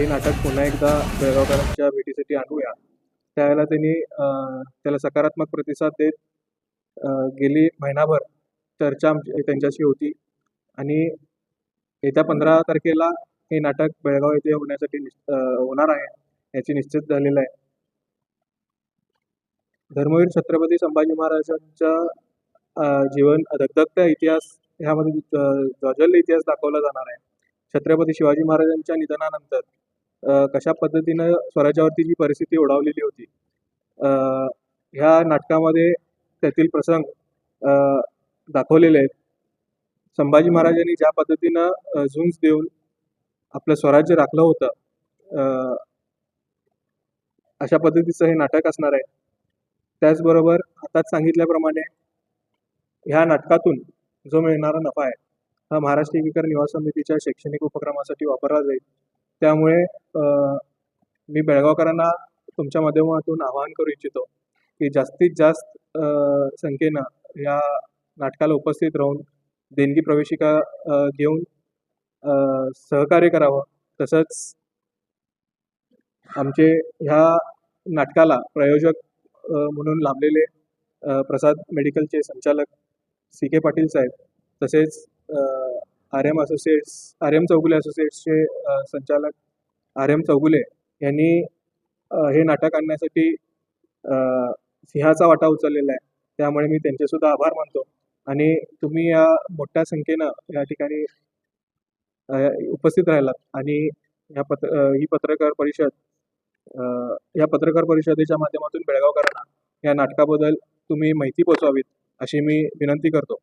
हे नाटक पुन्हा एकदा बेळगावकरांच्या भेटीसाठी आणूया. त्यावेळेला त्यांनी त्याला सकारात्मक प्रतिसाद देत गेली महिनाभर चर्चा त्यांच्याशी होती आणि येत्या 15 तारखेला हे नाटक बेळगाव येथे होण्यासाठी होणार आहे याची निश्चित झालेलं आहे. धर्मवीर छत्रपती संभाजी महाराजांच्या जीवन धगधगता इतिहास ह्यामध्ये ज्वलंत इतिहास दाखवला जाणार आहे. छत्रपती शिवाजी महाराजांच्या निधनानंतर कशा पद्धतीनं स्वराज्यावरती जी परिस्थिती ओढावलेली होती, ह्या नाटकामध्ये त्यातील प्रसंग दाखवलेले आहेत. संभाजी महाराजांनी ज्या पद्धतीनं झुंज देऊन आपलं स्वराज्य राखलं होतं, अशा पद्धतीचं हे नाटक असणार आहे. त्याचबरोबर आताच सांगितल्याप्रमाणे ह्या नाटकातून जो मिळणारा नफा आहे हा महाराष्ट्र एकीकरण निवास समितीच्या शैक्षणिक उपक्रमासाठी वापरला जाईल. त्यामुळे मी बेळगावकरांना तुमच्या माध्यमातून आवाहन करू इच्छितो की जास्तीत जास्त संख्येनं या नाटकाला उपस्थित राहून देणगी प्रवेशिका घेऊन सहकार्य करावं. तसंच आमचे ह्या नाटकाला प्रायोजक म्हणून लाभलेले प्रसाद मेडिकलचे संचालक CK पाटील साहेब, तसेच RM चौगुले असोसिएट्सचे संचालक RM चौगुले यांनी हे नाटक आणण्यासाठी सिंहाचा वाटा उचललेला आहे. त्यामुळे मी त्यांचे सुद्धा आभार मानतो आणि तुम्ही या मोठ्या संख्येनं या ठिकाणी उपस्थित राहिलात आणि ही पत्रकार परिषदेच्या माध्यमातून बेळगावकरांना या नाटकाबद्दल तुम्ही माहिती पोचवावीत अशी मी विनंती करतो.